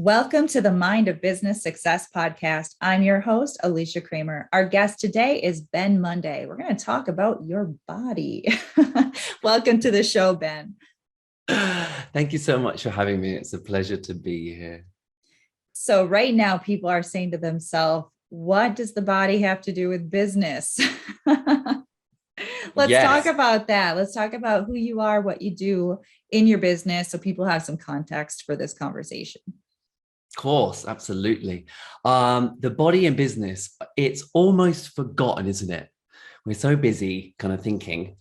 Welcome to the Mind of Business Success podcast. I'm your host, Alicia Cramer. Our guest today is Ben Munday. We're going to talk about your body. Welcome to the show, Ben. Thank you so much for having me. It's a pleasure to be here. So right now, people are saying to themselves, what does the body have to do with business? Let's talk about that. Let's talk about who you are, what you do in your business, so people have some context for this conversation. Of course, absolutely. The body in business, it's almost forgotten, isn't it? We're so busy kind of thinking.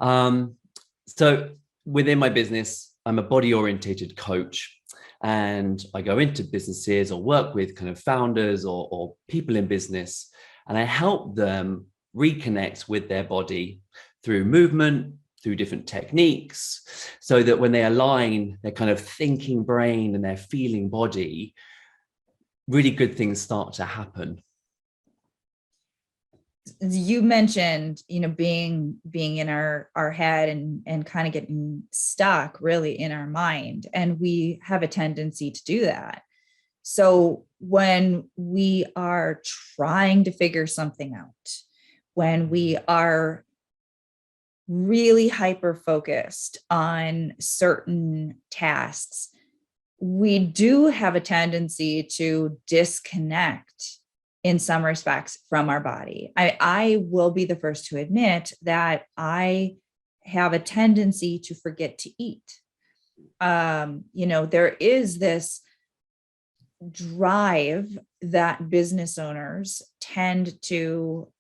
So within my business, I'm a body-orientated coach, and I go into businesses or work with kind of founders or people in business, and I help them reconnect with their body through movement, through different techniques, so that when they align their kind of thinking brain and their feeling body, really good things start to happen. You mentioned, being in our head and kind of getting stuck really in our mind, and we have a tendency to do that. So when we are trying to figure something out, when we are really hyper focused on certain tasks, we do have a tendency to disconnect in some respects from our body. I will be the first to admit that I have a tendency to forget to eat. There is this drive that business owners tend to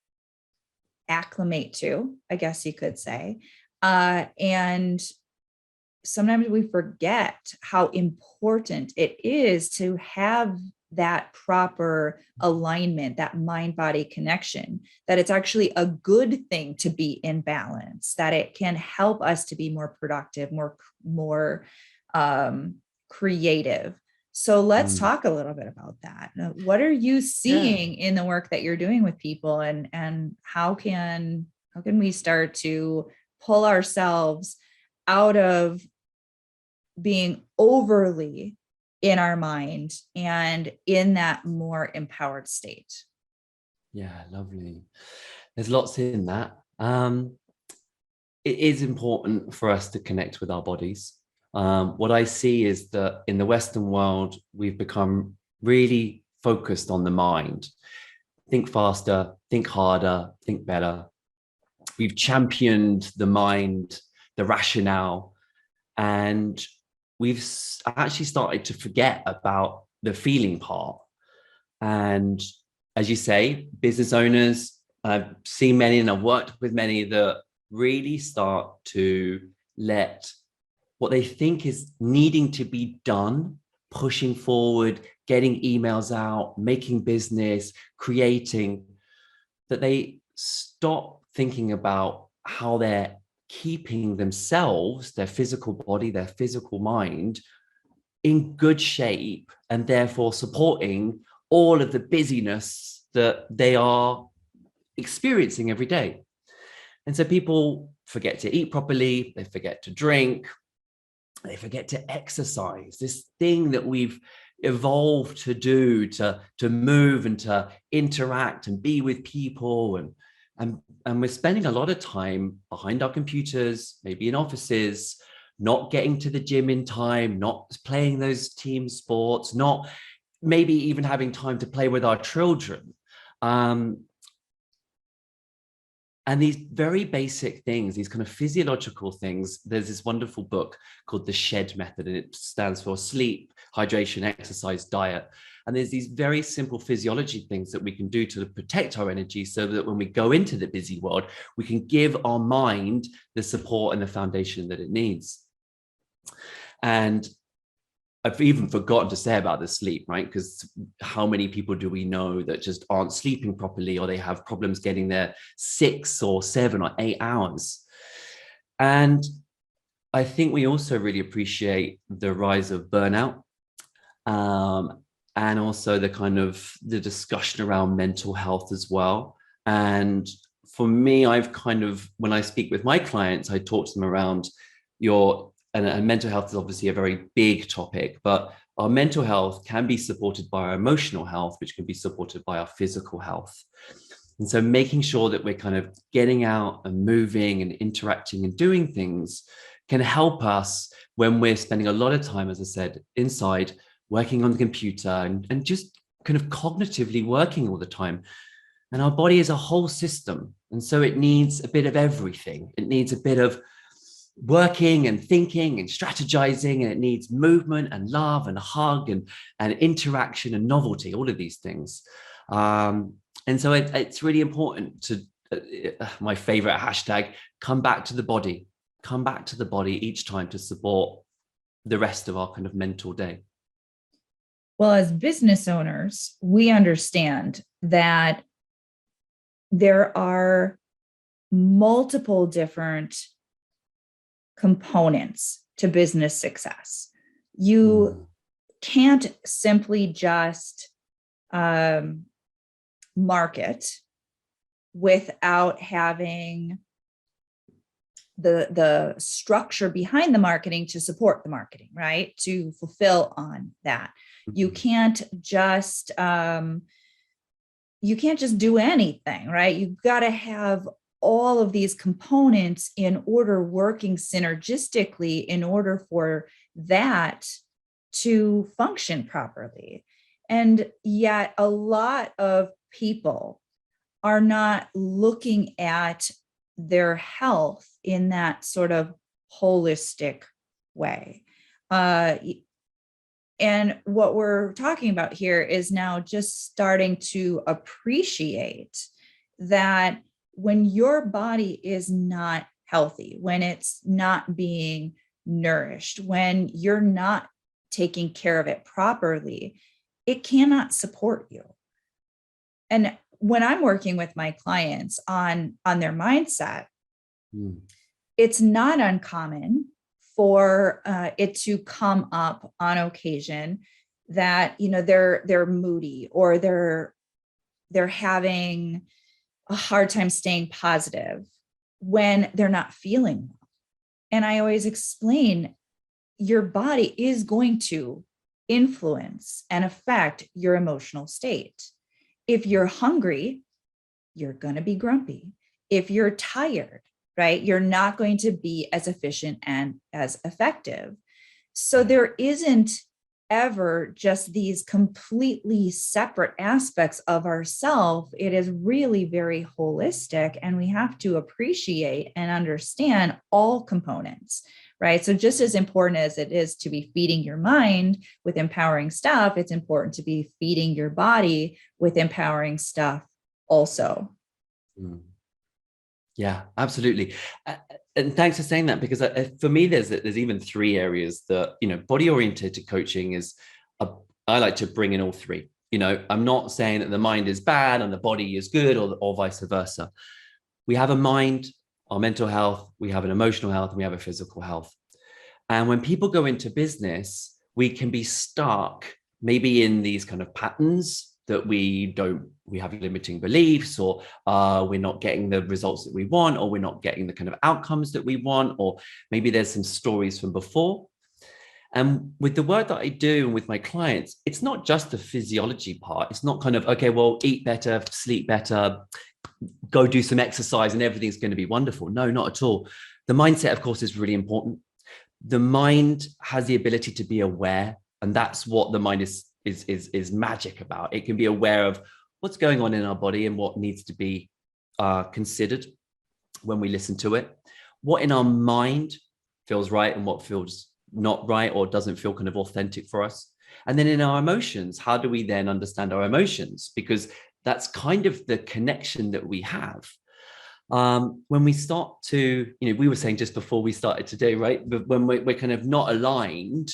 acclimate to, I guess you could say. And sometimes we forget how important it is to have that proper alignment, that mind-body connection, that it's actually a good thing to be in balance, that it can help us to be more productive, more creative. So let's talk a little bit about that. What are you seeing in the work that you're doing with people, and how can we start to pull ourselves out of being overly in our mind and in that more empowered state? Yeah, lovely. There's lots in that. It is important for us to connect with our bodies. What I see is that in the Western world, we've become really focused on the mind. Think faster, think harder, think better. We've championed the mind, the rationale, and we've actually started to forget about the feeling part. And as you say, business owners, I've seen many and I've worked with many that really start to let what they think is needing to be done, pushing forward, getting emails out, making business, creating, that they stop thinking about how they're keeping themselves, their physical body, their physical mind in good shape, and therefore supporting all of the busyness that they are experiencing every day. And so people forget to eat properly, they forget to drink, they forget to exercise, this thing that we've evolved to do, to move and to interact and be with people. And we're spending a lot of time behind our computers, maybe in offices, not getting to the gym in time, not playing those team sports, not maybe even having time to play with our children. And these very basic things, these kind of physiological things, there's this wonderful book called The SHED Method, and it stands for sleep, hydration, exercise, diet. And there's these very simple physiology things that we can do to protect our energy, so that when we go into the busy world, we can give our mind the support and the foundation that it needs. And I've even forgotten to say about the sleep, right? Because how many people do we know that just aren't sleeping properly, or they have problems getting their 6 or 7 or 8 hours? And I think we also really appreciate the rise of burnout, and also the discussion around mental health as well. And for me, when I speak with my clients, I talk to them around and mental health is obviously a very big topic, but our mental health can be supported by our emotional health, which can be supported by our physical health. And so making sure that we're kind of getting out and moving and interacting and doing things can help us when we're spending a lot of time, as I said, inside working on the computer and just kind of cognitively working all the time. And our body is a whole system. And so it needs a bit of everything. It needs a bit of working and thinking and strategizing, and it needs movement and love and a hug and interaction and novelty, all of these things. And so it's really important to, my favorite hashtag, come back to the body each time to support the rest of our kind of mental day. Well, as business owners, we understand that there are multiple different components to business success. You can't simply just market without having the structure behind the marketing to support the marketing, right? To fulfill on that. You can't just do anything, right? You've got to have all of these components in order, working synergistically in order for that to function properly. And yet a lot of people are not looking at their health in that sort of holistic way. And what we're talking about here is now just starting to appreciate that when your body is not healthy, when it's not being nourished, when you're not taking care of it properly, it cannot support you. And when I'm working with my clients on their mindset, it's not uncommon for it to come up on occasion that, you know, they're moody, or they're having a hard time staying positive when they're not feeling well. And I always explain, your body is going to influence and affect your emotional state. If you're hungry, you're going to be grumpy. If you're tired, right, you're not going to be as efficient and as effective. So there isn't ever just these completely separate aspects of ourselves. It is really very holistic, and we have to appreciate and understand all components, right? So just as important as it is to be feeding your mind with empowering stuff, it's important to be feeding your body with empowering stuff also. Yeah, absolutely. And thanks for saying that, because for me, there's even 3 areas that, you know, body oriented coaching is, I like to bring in all 3. You know, I'm not saying that the mind is bad and the body is good, or vice versa. We have a mind, our mental health, we have an emotional health, and we have a physical health. And when people go into business, we can be stuck maybe in these kind of patterns that we have limiting beliefs, or we're not getting the results that we want, or we're not getting the kind of outcomes that we want, or maybe there's some stories from before. And with the work that I do and with my clients, it's not just the physiology part. It's not kind of, okay, well, eat better, sleep better, go do some exercise and everything's going to be wonderful. No, not at all. The mindset, of course, is really important. The mind has the ability to be aware, and that's what the mind is magic about. It can be aware of what's going on in our body and what needs to be considered when we listen to it. What in our mind feels right and what feels not right, or doesn't feel kind of authentic for us. And then in our emotions, how do we then understand our emotions? Because that's kind of the connection that we have. When we start to, you know, we were saying just before we started today, right? But when we're kind of not aligned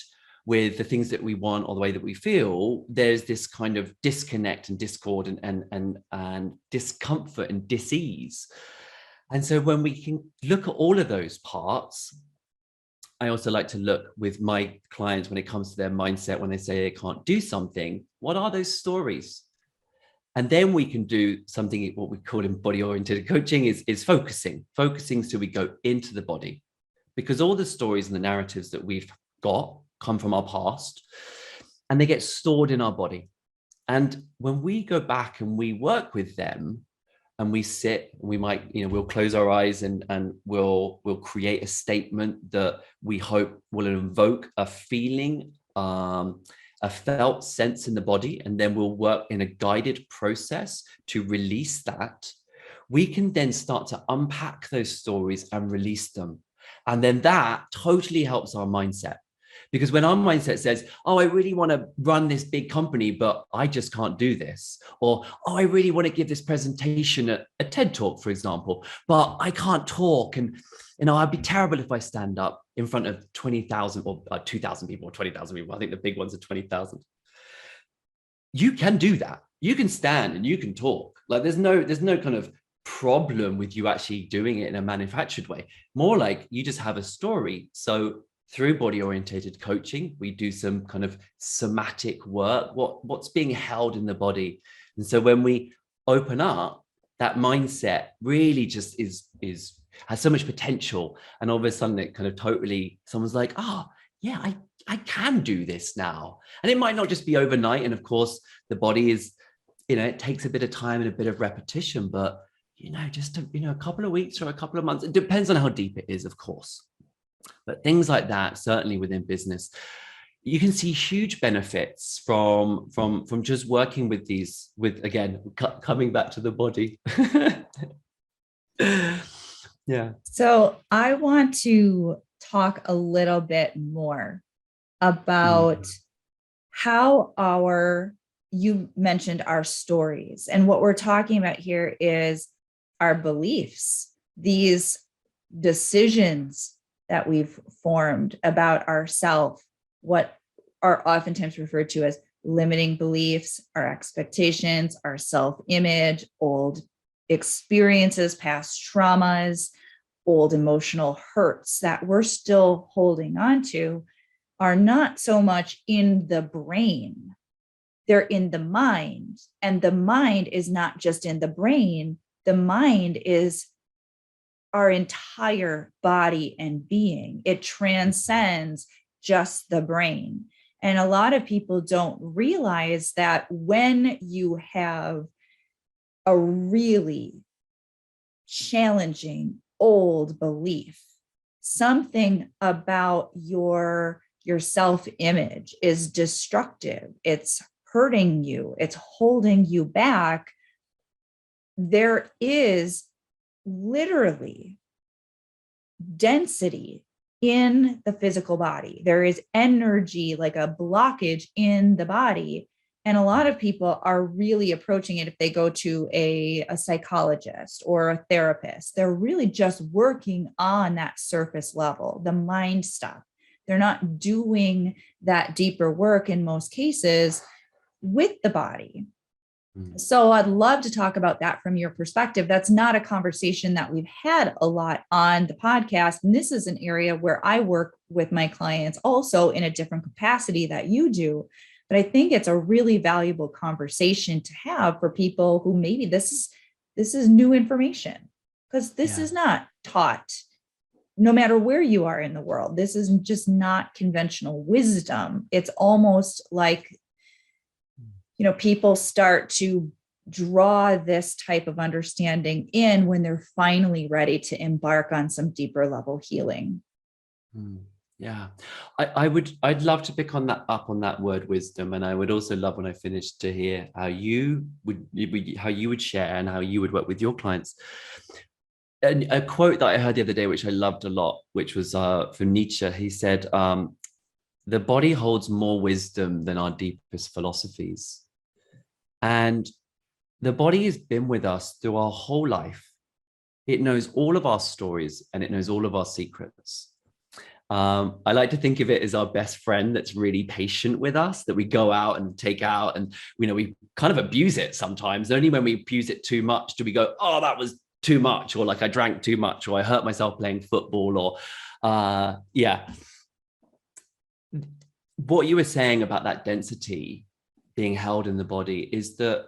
with the things that we want or the way that we feel, there's this kind of disconnect and discord and discomfort and dis-ease. And so when we can look at all of those parts, I also like to look with my clients when it comes to their mindset, when they say they can't do something, what are those stories? And then we can do something, what we call in body oriented coaching is focusing so we go into the body, because all the stories and the narratives that we've got come from our past. and they get stored in our body. And when we go back and we work with them and we sit, we might, we'll close our eyes and we'll create a statement that we hope will invoke a feeling, a felt sense in the body, and then we'll work in a guided process to release that. We can then start to unpack those stories and release them. And then that totally helps our mindset. Because when our mindset says, oh, I really want to run this big company, but I just can't do this. Or, oh, I really want to give this presentation at a TED Talk, for example, but I can't talk. And, I'd be terrible if I stand up in front of 20,000 or 2,000 people or 20,000 people. I think the big ones are 20,000. You can do that. You can stand and you can talk. Like there's no kind of problem with you actually doing it in a manufactured way. More like you just have a story. So through body-orientated coaching, we do some kind of somatic work, what's being held in the body. And so when we open up, that mindset really just has so much potential. And all of a sudden it kind of totally, someone's like, oh, yeah, I can do this now. And it might not just be overnight. And of course, the body is, it takes a bit of time and a bit of repetition, but, just, a couple of weeks or a couple of months, it depends on how deep it is, of course. But things like that, certainly within business, you can see huge benefits from just working with these, again, coming back to the body. Yeah. So I want to talk a little bit more about how you mentioned our stories, and what we're talking about here is our beliefs, these decisions that we've formed about ourselves, what are oftentimes referred to as limiting beliefs, our expectations, our self-image, old experiences, past traumas, old emotional hurts that we're still holding on to are not so much in the brain. They're in the mind. And the mind is not just in the brain. The mind is our entire body and being. It transcends just the brain. And a lot of people don't realize that when you have a really challenging old belief, something about your self-image is destructive, it's hurting you, it's holding you back, there is literally density in the physical body. There is energy, like a blockage in the body. And a lot of people are really approaching it, if they go to a psychologist or a therapist, they're really just working on that surface level, the mind stuff. They're not doing that deeper work in most cases with the body. So I'd love to talk about that from your perspective. That's not a conversation that we've had a lot on the podcast. And this is an area where I work with my clients also in a different capacity that you do. But I think it's a really valuable conversation to have for people who maybe this is new information, because this is not taught no matter where you are in the world. This is just not conventional wisdom. It's almost like, people start to draw this type of understanding in when they're finally ready to embark on some deeper level healing. Yeah, I'd love to pick on that word wisdom. And I would also love, when I finish, to hear how you would share and how you would work with your clients. And a quote that I heard the other day, which I loved a lot, which was from Nietzsche. He said, the body holds more wisdom than our deepest philosophies. And the body has been with us through our whole life. It knows all of our stories and it knows all of our secrets. I like to think of it as our best friend that's really patient with us, that we go out and take out, and we kind of abuse it sometimes. Only when we abuse it too much do we go, oh, that was too much, or like I drank too much, or I hurt myself playing football, or what you were saying about that density being held in the body is that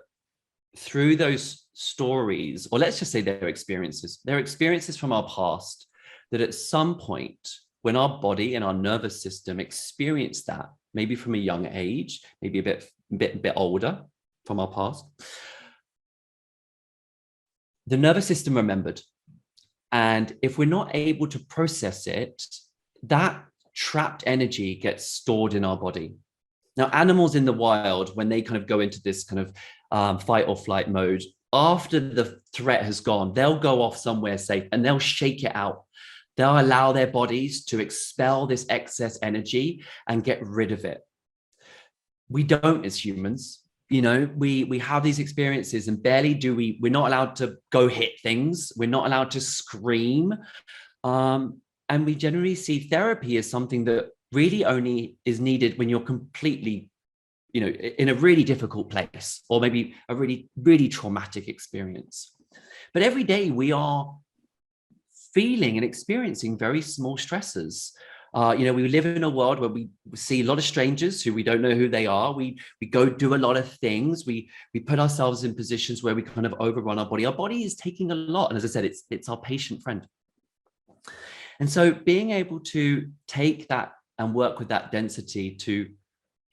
through those stories, or let's just say their experiences from our past, that at some point when our body and our nervous system experience that, maybe from a young age, maybe a bit older from our past, the nervous system remembered. And if we're not able to process it, that trapped energy gets stored in our body. Now, animals in the wild, when they kind of go into this kind of fight or flight mode, after the threat has gone, they'll go off somewhere safe and they'll shake it out. They'll allow their bodies to expel this excess energy and get rid of it. We don't as humans. You know, we have these experiences and barely do we're not allowed to go hit things. We're not allowed to scream. And we generally see therapy as something that really only is needed when you're completely, you know, in a really difficult place, or maybe a really, really traumatic experience. But every day we are feeling and experiencing very small stresses. You know, we live in a world where we see a lot of strangers who we don't know who they are. We go do a lot of things. We put ourselves in positions where we kind of overrun our body. Our body is taking a lot. And as I said, it's our patient friend. And so being able to take that and work with that density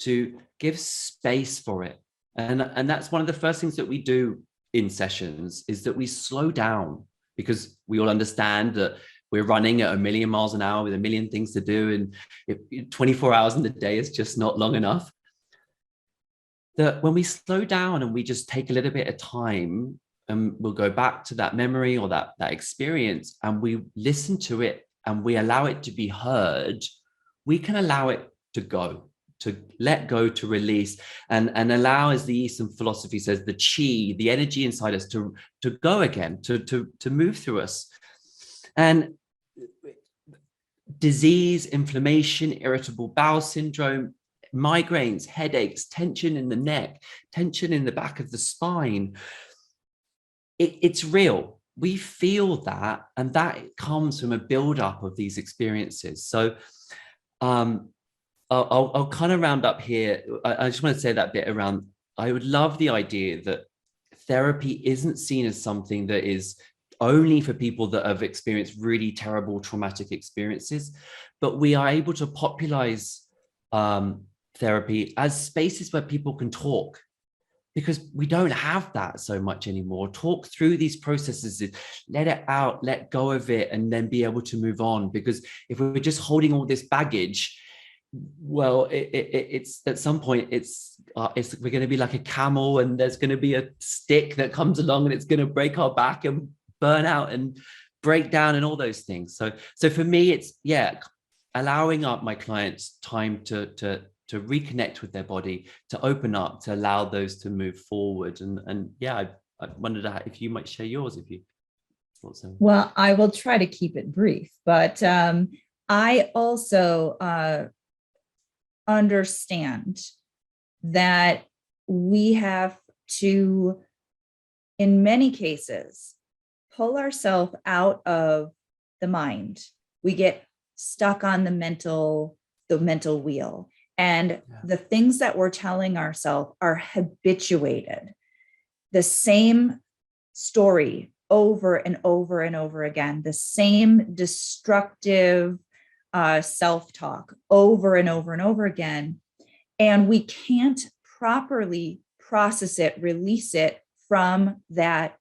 to give space for it. And that's one of the first things that we do in sessions, is that we slow down, because we all understand that we're running at 1,000,000 miles an hour with 1,000,000 things to do. And if 24 hours in the day is just not long enough. That when we slow down and we just take a little bit of time, and we'll go back to that memory or that experience, and we listen to it and we allow it to be heard, we can allow it to go, to let go, to release, and allow, as the Eastern philosophy says, the chi, the energy inside us to go again, to move through us. And disease, inflammation, irritable bowel syndrome, migraines, headaches, tension in the neck, tension in the back of the spine, it's real. We feel that, and that comes from a buildup of these experiences. So I'll kind of round up here. I just want to say that bit around, I would love the idea that therapy isn't seen as something that is only for people that have experienced really terrible traumatic experiences, but we are able to popularize therapy as spaces where people can talk, because we don't have that so much anymore. Talk through these processes, let it out, let go of it, and then be able to move on. Because if we're just holding all this baggage, well, it's at some point we're going to be like a camel, and there's going to be a stick that comes along and it's going to break our back and burn out and break down and all those things. So for me, it's allowing up my clients time to reconnect with their body, to open up, to allow those to move forward. And I wondered if you might share yours, if you thought so. Well, I will try to keep it brief, but I also understand that we have to, in many cases, pull ourselves out of the mind. We get stuck on the mental wheel. And the things that we're telling ourselves are habituated. The same story over and over and over again, the same destructive self-talk over and over and over again. And we can't properly process it, release it from that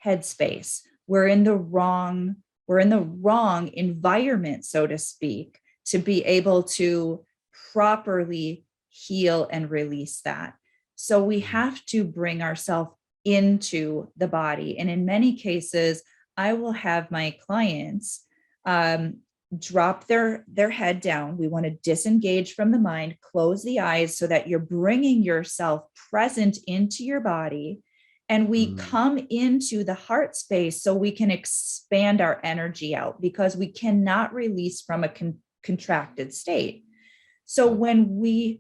headspace. We're in the wrong environment, so to speak, to be able to properly heal and release that. So we have to bring ourselves into the body. And in many cases, I will have my clients drop their head down. We want to disengage from the mind, close the eyes so that you're bringing yourself present into your body. And we come into the heart space so we can expand our energy out, because we cannot release from a contracted state. So when we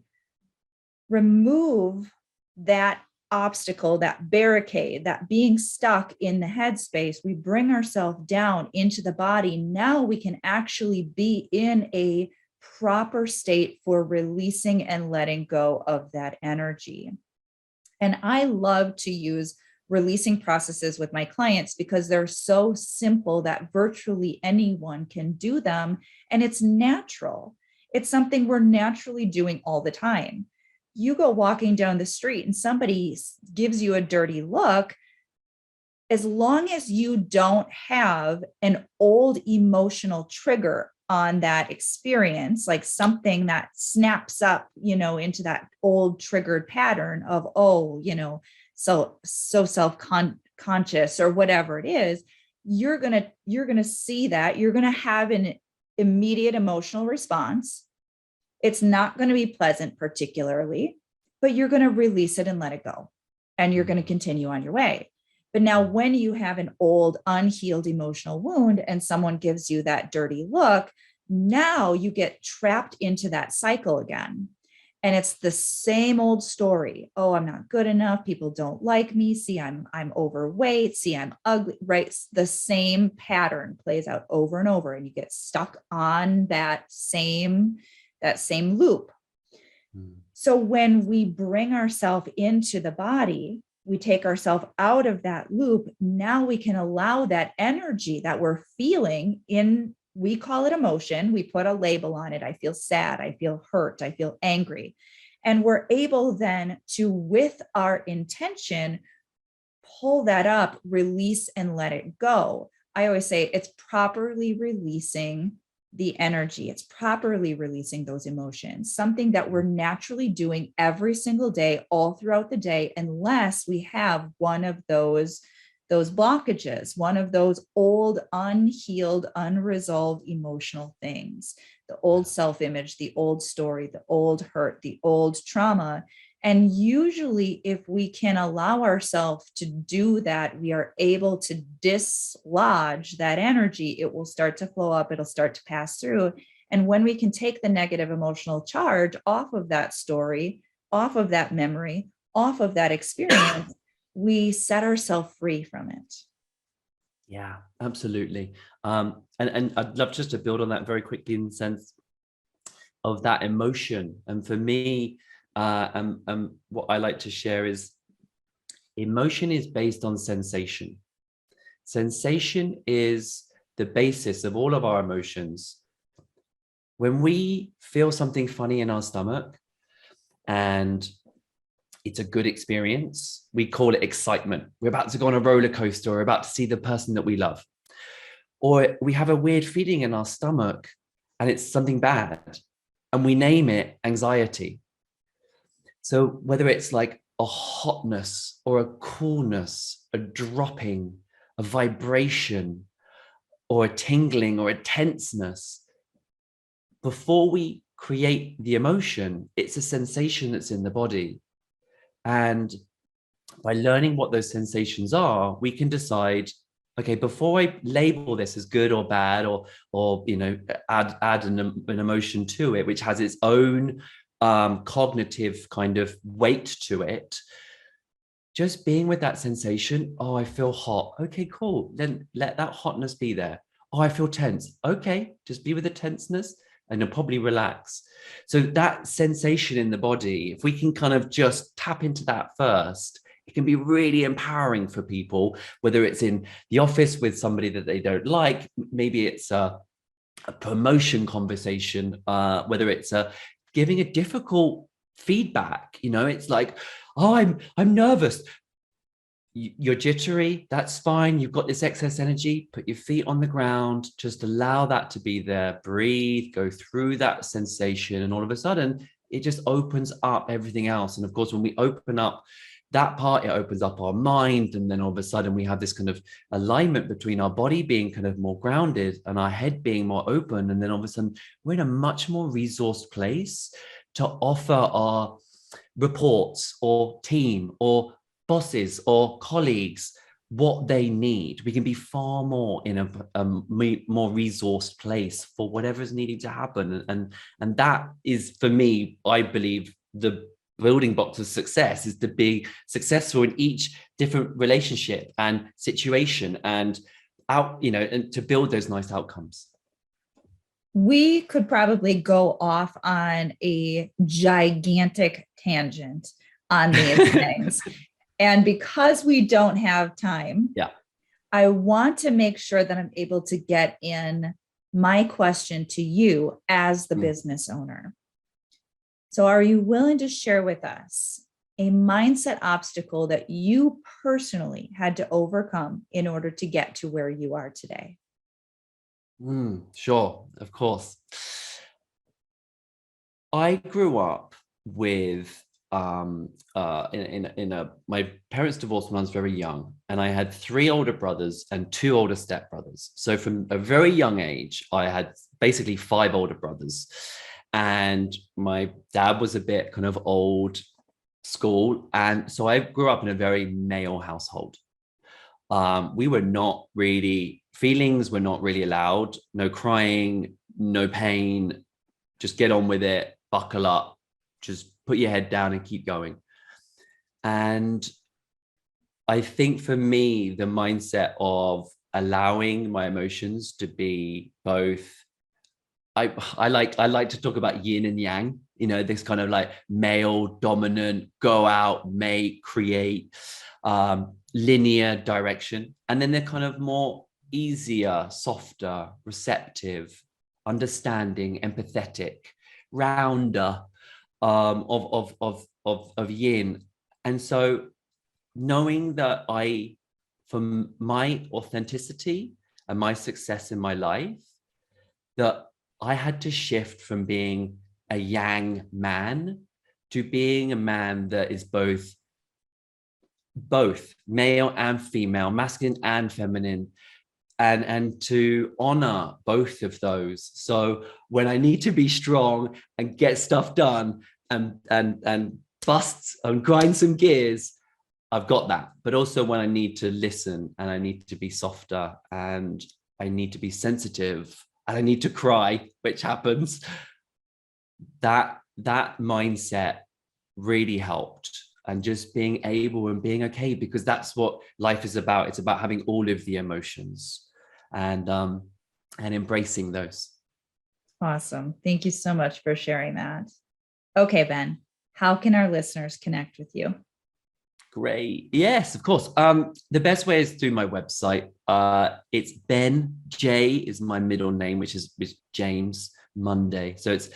remove that obstacle, that barricade, that being stuck in the headspace, we bring ourselves down into the body. Now we can actually be in a proper state for releasing and letting go of that energy. And I love to use releasing processes with my clients because they're so simple that virtually anyone can do them. And it's natural. It's something we're naturally doing all the time. You go walking down the street and somebody gives you a dirty look, as long as you don't have an old emotional trigger on that experience, like something that snaps up, into that old triggered pattern of, so self-conscious or whatever it is, you're going to see that you're going to have an immediate emotional response. It's not going to be pleasant particularly, but you're going to release it and let it go. And you're going to continue on your way. But now when you have an old unhealed emotional wound and someone gives you that dirty look, now you get trapped into that cycle again. And it's the same old story. Oh, I'm not good enough. People don't like me. See, I'm overweight. See, I'm ugly, right? The same pattern plays out over and over, and you get stuck on that same loop. So when we bring ourselves into the body, we take ourselves out of that loop. Now we can allow that energy that we're feeling in, we call it emotion. We put a label on it. I feel sad. I feel hurt. I feel angry. And we're able then to, with our intention, pull that up, release, and let it go. I always say it's properly releasing the energy. It's properly releasing those emotions, something that we're naturally doing every single day, all throughout the day, unless we have one of those blockages, one of those old, unhealed, unresolved emotional things, the old self-image, the old story, the old hurt, the old trauma. And usually if we can allow ourselves to do that, we are able to dislodge that energy. It will start to flow up. It'll start to pass through. And when we can take the negative emotional charge off of that story, off of that memory, off of that experience, we set ourselves free from it. Yeah, absolutely. And I'd love just to build on that very quickly in the sense of that emotion. And for me, what I like to share is emotion is based on sensation. Sensation is the basis of all of our emotions. When we feel something funny in our stomach and it's a good experience, we call it excitement. We're about to go on a roller coaster, or about to see the person that we love. Or we have a weird feeling in our stomach and it's something bad, and we name it anxiety. So whether it's like a hotness or a coolness, a dropping, a vibration, or a tingling or a tenseness, before we create the emotion, it's a sensation that's in the body. And by learning what those sensations are, we can decide, okay, before I label this as good or bad, or add an emotion to it, which has its own cognitive kind of weight to it, just being with that sensation. Oh, I feel hot. Okay, cool. Then let that hotness be there. Oh, I feel tense. Okay, just be with the tenseness and you'll probably relax. So that sensation in the body, if we can kind of just tap into that first, it can be really empowering for people, whether it's in the office with somebody that they don't like, maybe it's a promotion conversation, whether it's giving a difficult feedback. It's like, oh, I'm nervous. You're jittery, that's fine. You've got this excess energy, put your feet on the ground, just allow that to be there, breathe, go through that sensation. And all of a sudden, it just opens up everything else. And of course, when we open up that part, it opens up our mind. And then all of a sudden we have this kind of alignment between our body being kind of more grounded and our head being more open. And then all of a sudden we're in a much more resourced place to offer our reports or team or bosses or colleagues what they need. We can be far more in a more resourced place for whatever is needing to happen. And that is, for me, I believe, the building blocks of success is to be successful in each different relationship and situation and and to build those nice outcomes. We could probably go off on a gigantic tangent on these things. And because we don't have time, Yeah. I want to make sure that I'm able to get in my question to you as the business owner. So are you willing to share with us a mindset obstacle that you personally had to overcome in order to get to where you are today? Sure, of course. I grew up with my parents divorced when I was very young, and I had 3 older brothers and 2 older stepbrothers. So from a very young age, I had basically 5 older brothers, and my dad was a bit kind of old school, and so I grew up in a very male household. We were not really, feelings were not really allowed. No crying, no pain, just get on with it, buckle up, just put your head down and keep going. And I think for me, the mindset of allowing my emotions to be both, I like to talk about yin and yang, you know, this kind of like male dominant, go out, make, create, linear direction. And then they're kind of more easier, softer, receptive, understanding, empathetic, rounder, of yin. And so knowing that for my authenticity and my success in my life, that I had to shift from being a yang man to being a man that is both male and female, masculine and feminine, and to honor both of those. So when I need to be strong and get stuff done and bust and grind some gears, I've got that. But also when I need to listen and I need to be softer and I need to be sensitive and I need to cry, which happens, that mindset really helped. And just being able and being okay, because that's what life is about. It's about having all of the emotions and embracing those. Awesome. Thank you so much for sharing that. Okay, Ben, how can our listeners connect with you? Great. Yes, of course. The best way is through my website. It's Ben, J is my middle name, which is James Munday. So it's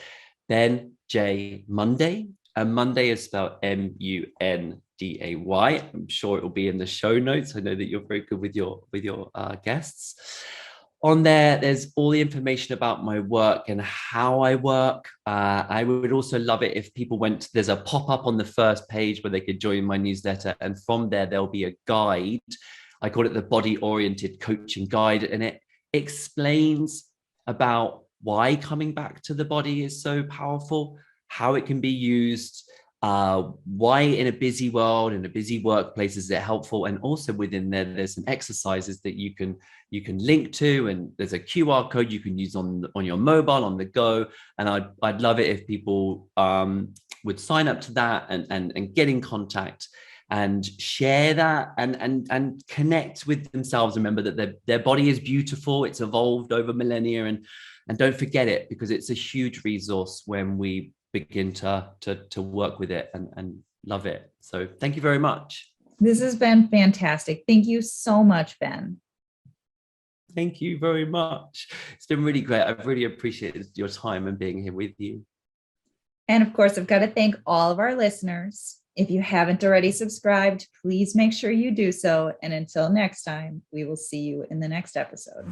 Ben J Munday. And Monday is spelled Munday. I'm sure it will be in the show notes. I know that you're very good with your guests. On there's all the information about my work and how I work. I would also love it if people there's a pop-up on the first page where they could join my newsletter. And from there, there'll be a guide. I call it the body-oriented coaching guide. And it explains about why coming back to the body is so powerful, how it can be used, why in a busy world, in a busy workplace is it helpful, and also within there's some exercises that you can link to, and there's a QR code you can use on your mobile on the go. And I'd love it if people would sign up to that and get in contact and share that and connect with themselves. Remember that their body is beautiful, it's evolved over millennia, and don't forget it, because it's a huge resource when we begin to work with it and love it. So thank you very much. This has been fantastic. Thank you so much, Ben. Thank you very much. It's been really great. I've really appreciated your time and being here with you. And of course, I've got to thank all of our listeners. If you haven't already subscribed, please make sure you do so. And until next time, we will see you in the next episode.